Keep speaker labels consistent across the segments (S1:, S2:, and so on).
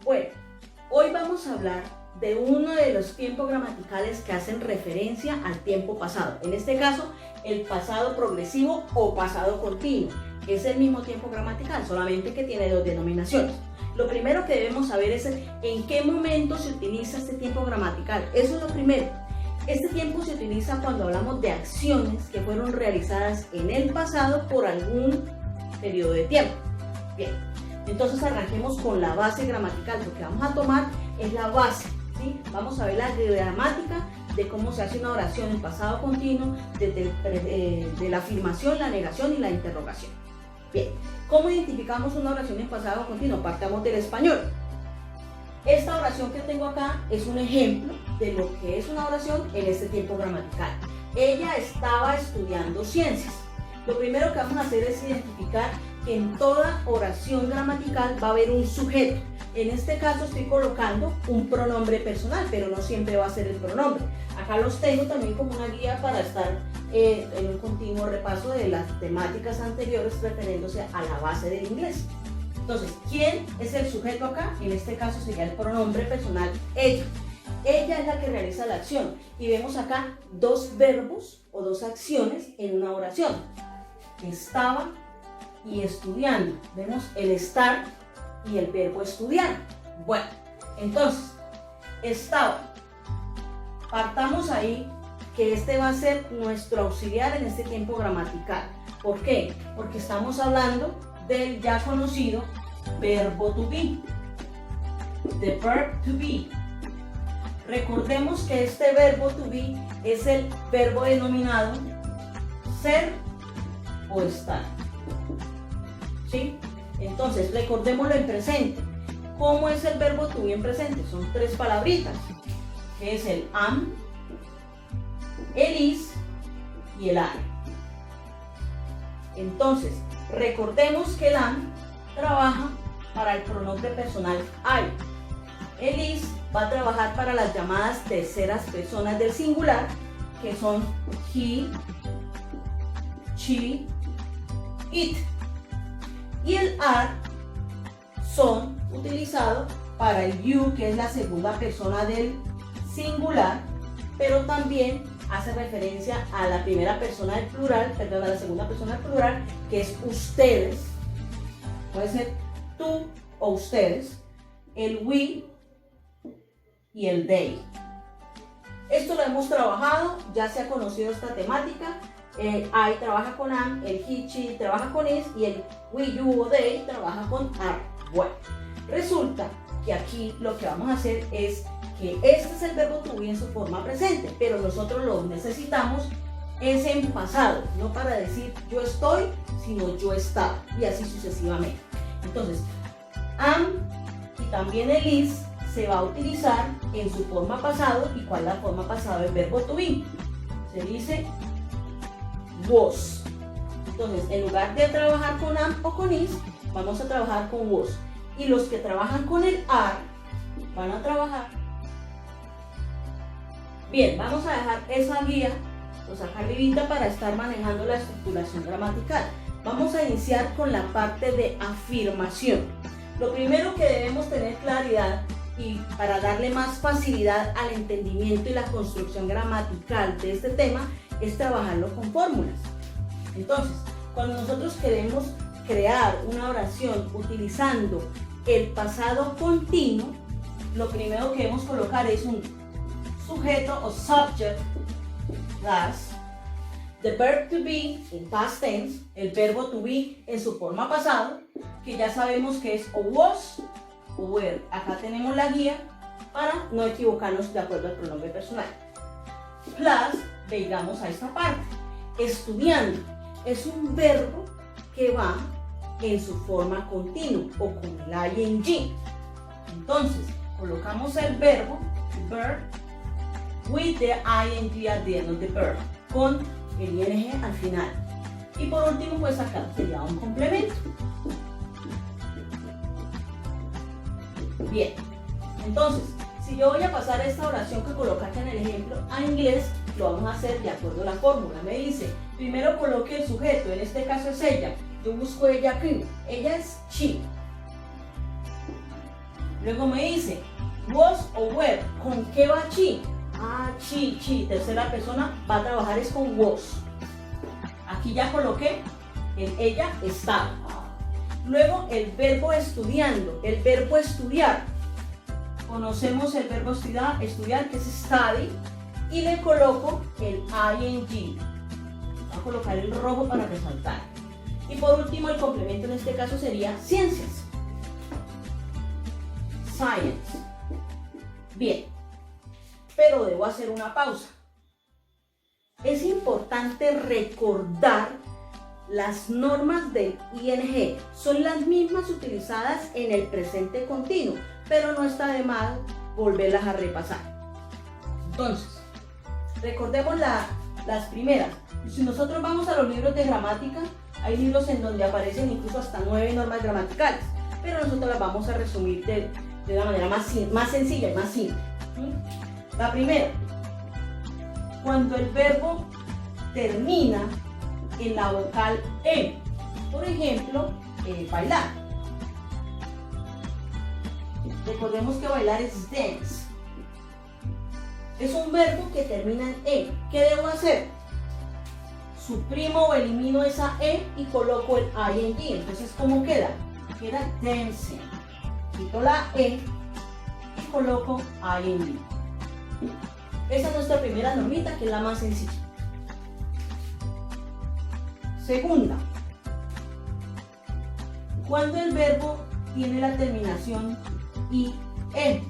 S1: Bueno, hoy vamos a hablar de uno de los tiempos gramaticales que hacen referencia al tiempo pasado. En este caso, el pasado progresivo o pasado continuo. Es el mismo tiempo gramatical, solamente que tiene dos denominaciones. Lo primero que debemos saber es en qué momento se utiliza este tiempo gramatical. Eso es lo primero. Este tiempo se utiliza cuando hablamos de acciones que fueron realizadas en el pasado por algún periodo de tiempo. Bien, entonces arranquemos con la base gramatical. Lo que vamos a tomar es la base, ¿sí? Vamos a ver la gramática de cómo se hace una oración en pasado continuo, de la afirmación, la negación y la interrogación. Bien, ¿cómo identificamos una oración en pasado continuo? Partamos del español. Esta oración que tengo acá es un ejemplo de lo que es una oración en este tiempo gramatical. Ella estaba estudiando ciencias. Lo primero que vamos a hacer es identificar que en toda oración gramatical va a haber un sujeto. En este caso estoy colocando un pronombre personal, pero no siempre va a ser el pronombre. Acá los tengo también como una guía para estar en un continuo repaso de las temáticas anteriores refiriéndose a la base del inglés. Entonces, ¿quién es el sujeto acá? En este caso sería el pronombre personal ella. Ella es la que realiza la acción. Y vemos acá dos verbos o dos acciones en una oración. Estaba y estudiando. Vemos el estar y el verbo estudiar. Bueno, entonces, estaba. Partamos ahí que este va a ser nuestro auxiliar en este tiempo gramatical. ¿Por qué? Porque estamos hablando del ya conocido verbo to be. The verb to be. Recordemos que este verbo to be es el verbo denominado ser o estar. ¿Sí? Entonces, recordémoslo en presente. ¿Cómo es el verbo to be en presente? Son tres palabritas, que es el am, el is y el are. Entonces, recordemos que el am trabaja para el pronombre personal I. El is va a trabajar para las llamadas terceras personas del singular, que son he, she, it. Y el are son utilizados para el you, que es la segunda persona del singular, pero también hace referencia a la primera persona del plural, perdón, a la segunda persona del plural, que es ustedes. Puede ser tú o ustedes, el we y el they. Esto lo hemos trabajado, ya se ha conocido esta temática. I trabaja con am, el he, she trabaja con is y el we, you o they trabaja con are. Bueno, resulta que aquí lo que vamos a hacer es que este es el verbo to be en su forma presente, pero nosotros lo necesitamos es en pasado, no para decir yo estoy, sino yo estaba, y así sucesivamente. Entonces, am y también el is se va a utilizar en su forma pasado. ¿Y cuál es la forma pasado del verbo to be? Se dice was. Entonces, en lugar de trabajar con am o con is, vamos a trabajar con was. Y los que trabajan con el are van a trabajar. Bien, vamos a dejar esa guía, pues acá arribita, para estar manejando la estructuración gramatical. Vamos a iniciar con la parte de afirmación. Lo primero que debemos tener claridad, y para darle más facilidad al entendimiento y la construcción gramatical de este tema, es trabajarlo con fórmulas. Entonces, cuando nosotros queremos crear una oración utilizando el pasado continuo, lo primero que debemos colocar es un sujeto o subject, das, the verb to be en past tense, el verbo to be en su forma pasado, que ya sabemos que es o was o were. Acá tenemos la guía para no equivocarnos de acuerdo al pronombre personal. Plus, veamos a esta parte. Estudiando es un verbo que va en su forma continua o con el ing. Entonces, colocamos el verbo, verb, with the ing at the end of the verb, con el ing al final. Y por último, pues acá sería un complemento. Bien, entonces, si yo voy a pasar esta oración que colocaste en el ejemplo a inglés, lo vamos a hacer de acuerdo a la fórmula. Me dice, primero coloque el sujeto, en este caso es ella. Yo busco ella aquí. Ella es she. Luego me dice, was o were, ¿con qué va she? Ah, she, tercera persona, va a trabajar es con was. Aquí ya coloqué el ella estaba. Luego el verbo estudiando, el verbo estudiar. Conocemos el verbo estudiar que es study, y le coloco el ing. Voy a colocar el rojo para resaltar. Y por último el complemento en este caso sería ciencias. Science. Bien, pero debo hacer una pausa. Es importante recordar las normas del ing. Son las mismas utilizadas en el presente continuo, pero no está de más volverlas a repasar. Entonces, recordemos las primeras. Si nosotros vamos a los libros de gramática, hay libros en donde aparecen incluso hasta 9 normas gramaticales, pero nosotros las vamos a resumir de una manera más sencilla y más simple. La primera, cuando el verbo termina en la vocal E, por ejemplo, bailar. Recordemos que bailar es dance. Es un verbo que termina en E. ¿Qué debo hacer? Suprimo o elimino esa E y coloco el ing. Entonces, ¿cómo queda? Queda dancing. Quito la E y coloco ing. Esa es nuestra primera normita, que es la más sencilla. Segunda, cuando el verbo tiene la terminación IE.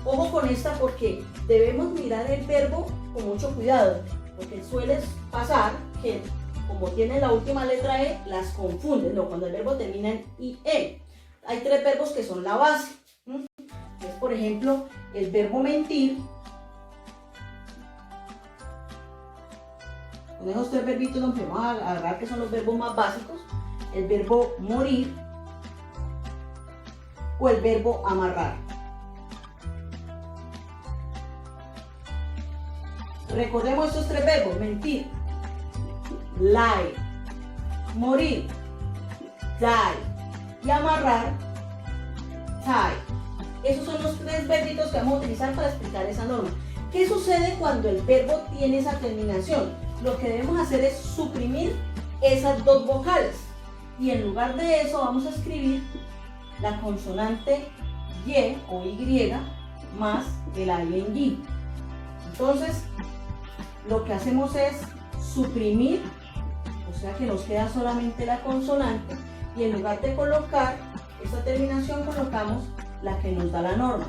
S1: Ojo con esta porque debemos mirar el verbo con mucho cuidado, porque suele pasar que como tiene la última letra E, las confunden. No, cuando el verbo termina en IE. Hay 3 verbos que son la base. Es, por ejemplo, el verbo mentir. Con esos 3 verbitos nos vamos a agarrar que son los verbos más básicos. El verbo morir o el verbo amarrar. Recordemos estos 3 verbos: mentir, lie, morir, die, y amarrar, tie. Esos son los 3 verbitos que vamos a utilizar para explicar esa norma. ¿Qué sucede cuando el verbo tiene esa terminación? Lo que debemos hacer es suprimir esas 2 vocales y en lugar de eso vamos a escribir la consonante Y o Y más el ing. Entonces lo que hacemos es suprimir, o sea que nos queda solamente la consonante, y en lugar de colocar esta terminación colocamos la que nos da la norma.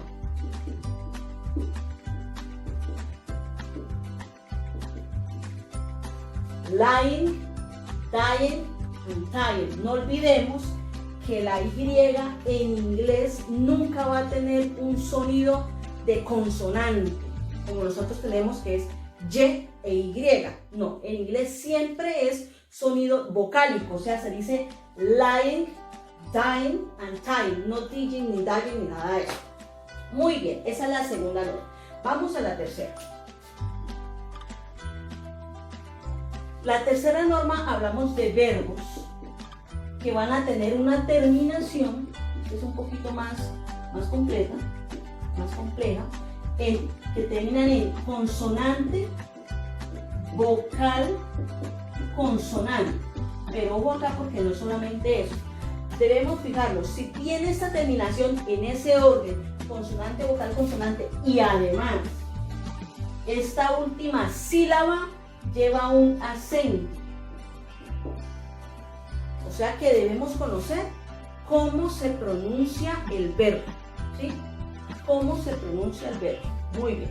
S1: Lying, dying and tying. No olvidemos que la Y en inglés nunca va a tener un sonido de consonante, como nosotros tenemos que es Y e Y. No, en inglés siempre es sonido vocálico, o sea, se dice lying, dying and tying, no digging ni dying ni nada de eso. Muy bien, esa es la segunda norma. Vamos a la tercera. La tercera norma, hablamos de verbos que van a tener una terminación, que es un poquito más compleja, que terminan en consonante, vocal, consonante. Pero ojo acá porque no solamente eso. Debemos fijarnos, si tiene esta terminación en ese orden, consonante, vocal, consonante, y además esta última sílaba lleva un acento. O sea que debemos conocer cómo se pronuncia el verbo, ¿sí? ¿Cómo se pronuncia el verbo? Muy bien.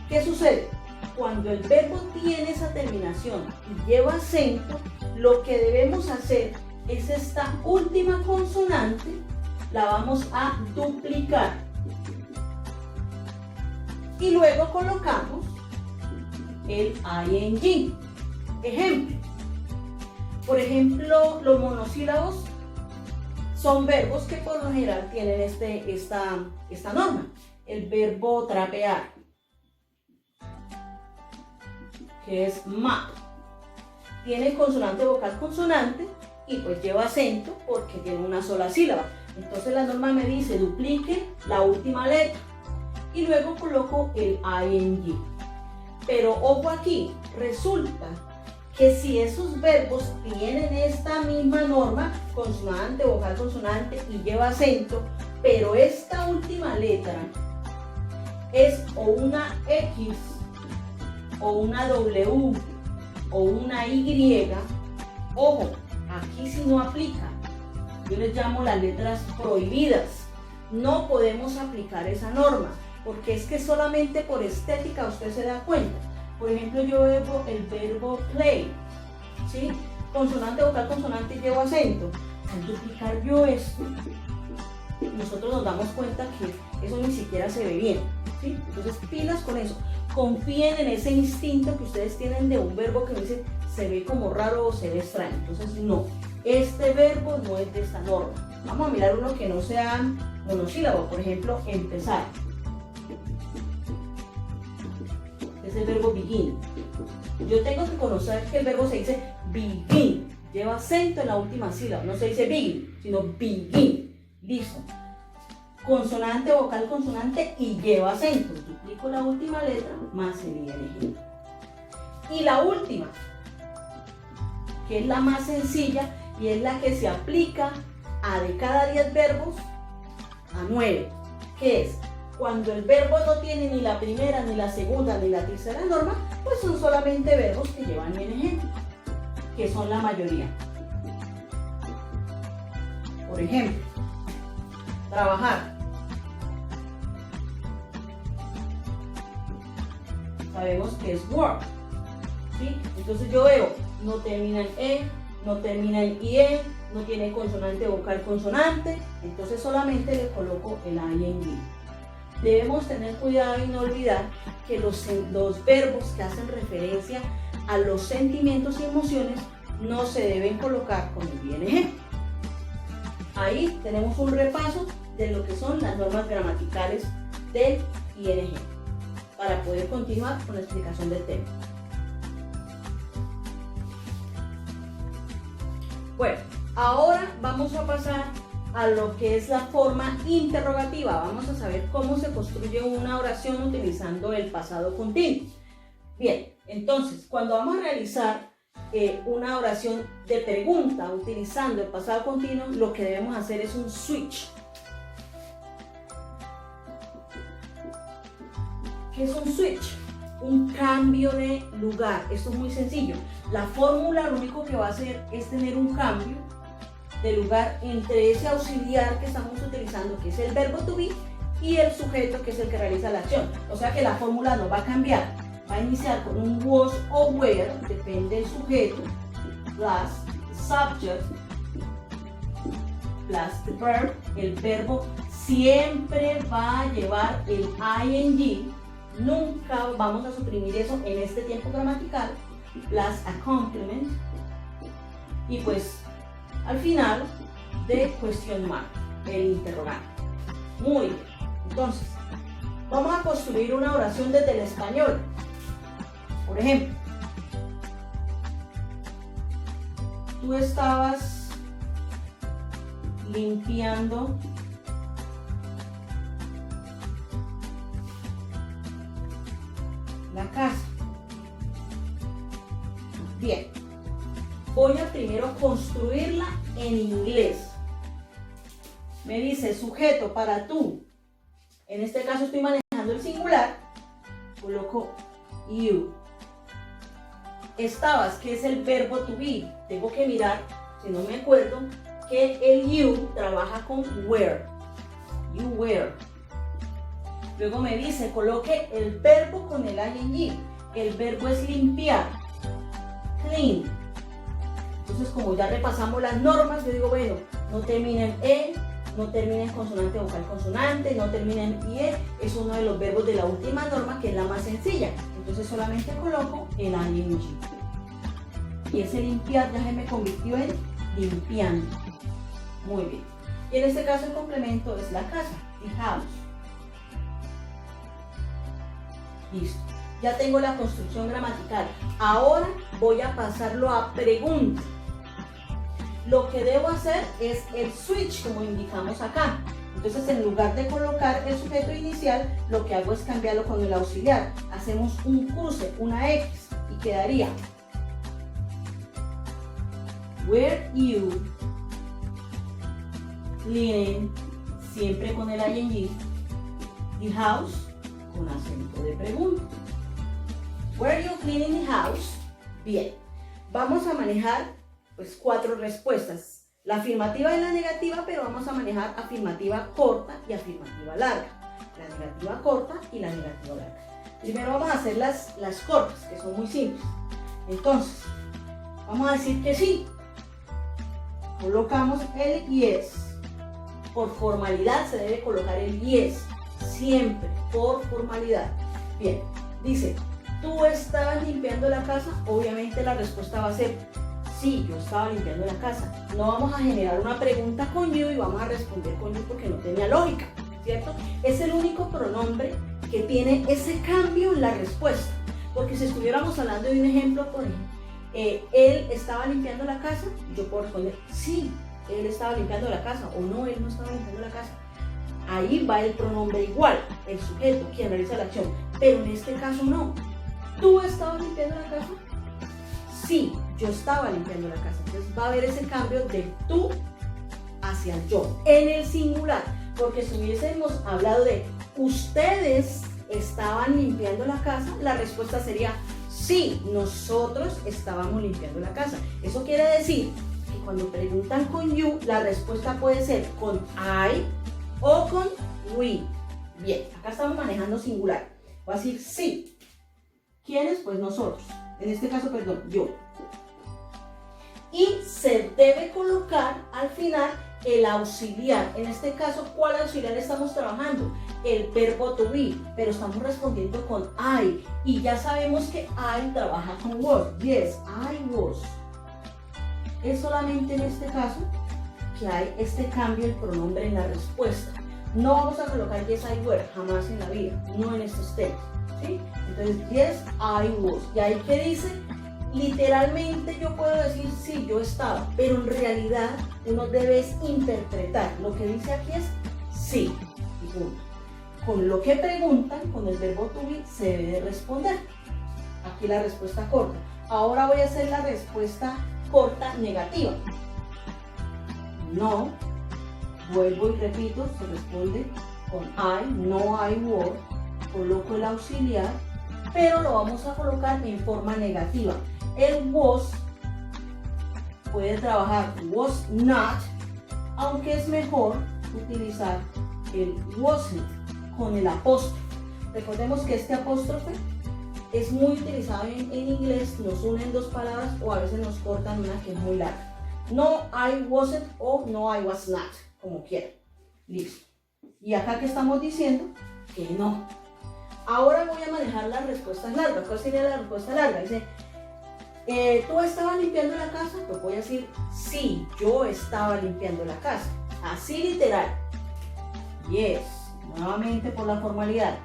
S1: ¿Qué sucede? Cuando el verbo tiene esa terminación y lleva acento, lo que debemos hacer es esta última consonante, la vamos a duplicar. Y luego colocamos el ing. Ejemplo. Por ejemplo, los monosílabos son verbos que por lo general tienen esta norma. El verbo trapear, que es ma, tiene consonante, vocal, consonante y pues lleva acento porque tiene una sola sílaba. Entonces la norma me dice duplique la última letra y luego coloco el ing. Pero ojo aquí, resulta que si esos verbos tienen esta misma norma, consonante, vocal, consonante y lleva acento, pero esta última letra es o una X o una W o una Y, ojo, aquí sí no aplica. Yo les llamo las letras prohibidas. No podemos aplicar esa norma, porque es que solamente por estética usted se da cuenta. Por ejemplo, yo veo el verbo play, ¿sí? Consonante, vocal, consonante y llevo acento. Al duplicar yo esto, nosotros nos damos cuenta que eso ni siquiera se ve bien, ¿sí? Entonces, pilas con eso. Confíen en ese instinto que ustedes tienen de un verbo que dice se ve como raro o se ve extraño. Entonces, no. Este verbo no es de esta norma. Vamos a mirar uno que no sea monosílabo. Por ejemplo, empezar. Es el verbo begin. Yo tengo que conocer que el verbo se dice begin. Lleva acento en la última sílaba. No se dice begin, sino begin. Listo. Consonante, vocal, consonante y lleva acento. Duplico la última letra más el ing. Y la última, que es la más sencilla y es la que se aplica a de cada 10 verbos a 9, que es cuando el verbo no tiene ni la primera, ni la segunda, ni la tercera norma, pues son solamente verbos que llevan ing, que son la mayoría. Por ejemplo, trabajar. Sabemos que es work, ¿sí? Entonces yo veo, no termina en e, no termina en ie, no tiene consonante, vocal, consonante, entonces solamente le coloco el ing. Debemos tener cuidado y no olvidar que los verbos que hacen referencia a los sentimientos y emociones no se deben colocar con el ing. Ahí tenemos un repaso de lo que son las normas gramaticales del ing, para poder continuar con la explicación del tema. Bueno, ahora vamos a pasar a lo que es la forma interrogativa. Vamos a saber cómo se construye una oración utilizando el pasado continuo. Bien, entonces, cuando vamos a realizar una oración de pregunta utilizando el pasado continuo, lo que debemos hacer es un switch. ¿Qué es un switch? Un cambio de lugar. Esto es muy sencillo. La fórmula lo único que va a hacer es tener un cambio de lugar entre ese auxiliar que estamos utilizando, que es el verbo to be, y el sujeto, que es el que realiza la acción. O sea que la fórmula no va a cambiar. Va a iniciar con un was o were, depende del sujeto, plus subject, plus the verb. El verbo siempre va a llevar el ing. Nunca vamos a suprimir eso en este tiempo gramatical, plus a complement, y pues al final de question mark, el interrogante. Muy bien, entonces vamos a construir una oración desde el español. Por ejemplo, tú estabas limpiando la casa. Bien, voy a primero construirla en inglés. Me dice sujeto para tú. En este caso estoy manejando el singular. Coloco you. Estabas, que es el verbo to be. Tengo que mirar, si no me acuerdo, que el you trabaja con were. You were. Luego me dice, coloque el verbo con el ing. El verbo es limpiar. Clean. Entonces, como ya repasamos las normas, yo digo, bueno, no termina en e, no termina en consonante, vocal, consonante, no termina en ie. Es uno de los verbos de la última norma, que es la más sencilla. Entonces, solamente coloco el ing. Y ese limpiar ya se me convirtió en limpiando. Muy bien. Y en este caso el complemento es la casa, the house. Listo. Ya tengo la construcción gramatical. Ahora voy a pasarlo a pregunta. Lo que debo hacer es el switch, como indicamos acá. Entonces, en lugar de colocar el sujeto inicial, lo que hago es cambiarlo con el auxiliar. Hacemos un cruce, una X, y quedaría were you cleaning, siempre con el ing, the house, con acento de pregunta. Were you cleaning the house? Bien, vamos a manejar pues 4 respuestas. La afirmativa y la negativa, pero vamos a manejar afirmativa corta y afirmativa larga. La negativa corta y la negativa larga. Primero vamos a hacer las cortas, que son muy simples. Entonces, vamos a decir que sí. Colocamos el yes. Por formalidad se debe colocar el yes. Siempre, por formalidad. Bien, dice, ¿tú estabas limpiando la casa? Obviamente la respuesta va a ser sí, yo estaba limpiando la casa. No vamos a generar una pregunta con you y vamos a responder con you porque no tenía lógica, ¿cierto? Es el único pronombre que tiene ese cambio en la respuesta. Porque si estuviéramos hablando de un ejemplo, por ejemplo, él estaba limpiando la casa, yo puedo responder sí, él estaba limpiando la casa, o no, él no estaba limpiando la casa. Ahí va el pronombre igual, el sujeto, quien realiza la acción. Pero en este caso no. ¿Tú estabas limpiando la casa? Sí, yo estaba limpiando la casa. Entonces va a haber ese cambio de tú hacia el yo, en el singular. Porque si hubiésemos hablado de ustedes estaban limpiando la casa, la respuesta sería sí, nosotros estábamos limpiando la casa. Eso quiere decir que cuando preguntan con you, la respuesta puede ser con I o con we. Bien, acá estamos manejando singular. Voy a decir sí. ¿Quiénes? Pues nosotros. En este caso, perdón, yo. Y se debe colocar al final el auxiliar. En este caso, ¿cuál auxiliar estamos trabajando? El verbo to be, pero estamos respondiendo con I. Y ya sabemos que I trabaja con was. Yes, I was. Es solamente en este caso que hay este cambio del pronombre en la respuesta. No vamos a colocar yes, I were, jamás en la vida, no en estos temas. ¿Sí? Entonces, yes, I was. Y ahí que dice, literalmente yo puedo decir sí, yo estaba, pero en realidad uno debe interpretar. Lo que dice aquí es sí, y punto. Con lo que preguntan, con el verbo to be, se debe de responder. Aquí la respuesta corta. Ahora voy a hacer la respuesta corta negativa. No, vuelvo y repito, se responde con I, no I were. Coloco el auxiliar, pero lo vamos a colocar en forma negativa. El was puede trabajar was not, aunque es mejor utilizar el wasn't con el apóstrofe. Recordemos que este apóstrofe es muy utilizado en inglés, nos unen dos palabras o a veces nos cortan una que es muy larga. No I wasn't o no I was not, como quieran. Listo. Y acá que estamos diciendo que no. Ahora voy a manejar las respuestas largas. ¿Cuál sería la respuesta larga? Dice, ¿tú estabas limpiando la casa? Pues voy a decir, sí, yo estaba limpiando la casa. Así literal. Yes, nuevamente por la formalidad.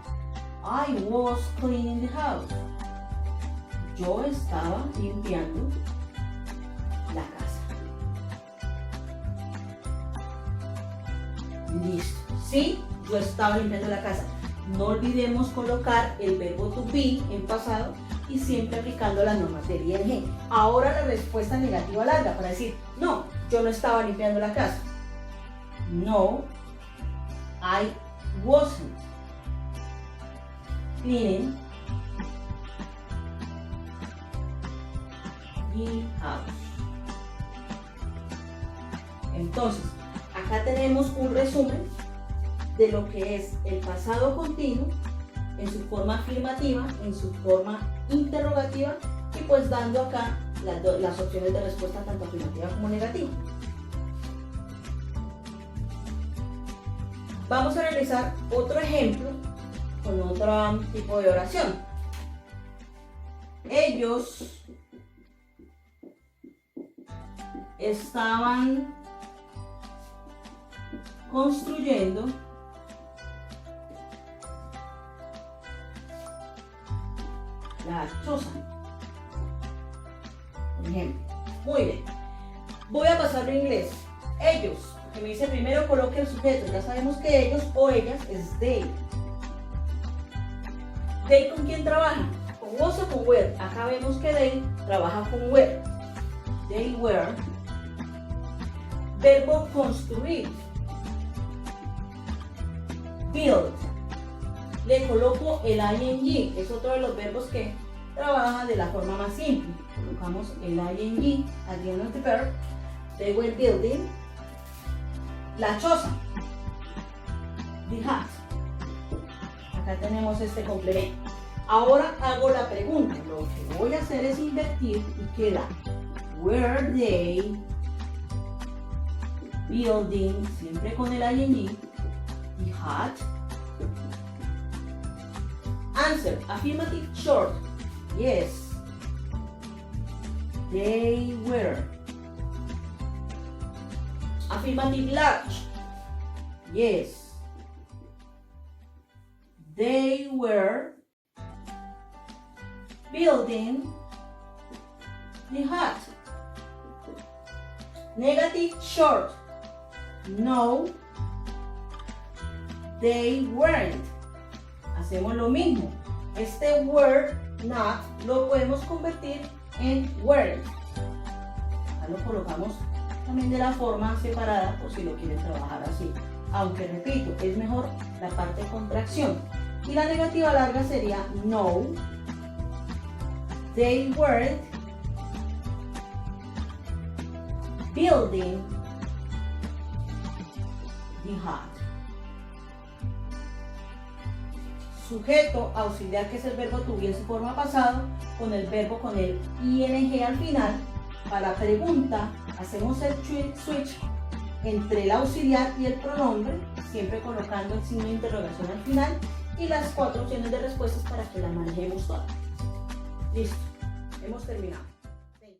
S1: I was cleaning the house. Yo estaba limpiando la casa. Listo. Sí, yo estaba limpiando la casa. No olvidemos colocar el verbo to be en pasado y siempre aplicando las normas del ing. Ahora la respuesta negativa larga para decir, no, yo no estaba limpiando la casa. No, I wasn't cleaning the house. Entonces, acá tenemos un resumen de lo que es el pasado continuo en su forma afirmativa, en su forma interrogativa y pues dando acá las opciones de respuesta tanto afirmativa como negativa. Vamos a realizar otro ejemplo con otro tipo de oración. Ellos estaban construyendo la choza, por ejemplo. Muy bien. Voy a pasarlo a inglés. Ellos, porque me dice primero coloque el sujeto. Ya sabemos que ellos o ellas es they. ¿They con quién trabaja? ¿Con was o con were? Acá vemos que they trabaja con were. They were. Verbo construir. Build. Le coloco el ing, es otro de los verbos que trabaja de la forma más simple. Colocamos el ing at the end of the verb. They were building. La choza. The hut. Acá tenemos este complemento. Ahora hago la pregunta. Lo que voy a hacer es invertir y queda were they building, siempre con el ing, the hut. Answer, affirmative short. Yes, they were. Affirmative large. Yes, they were building the hut. Negative short. No, they weren't. Hacemos lo mismo. Este were not lo podemos convertir en weren't. Acá lo colocamos también de la forma separada por si lo quieren trabajar así. Aunque repito, es mejor la parte de contracción. Y la negativa larga sería no, they weren't building the hut. Sujeto auxiliar, que es el verbo to be en su forma pasado, con el verbo con el ing al final. Para pregunta, hacemos el switch entre el auxiliar y el pronombre, siempre colocando el signo de interrogación al final y las 4 opciones de respuestas para que las manejemos todas. Listo, hemos terminado.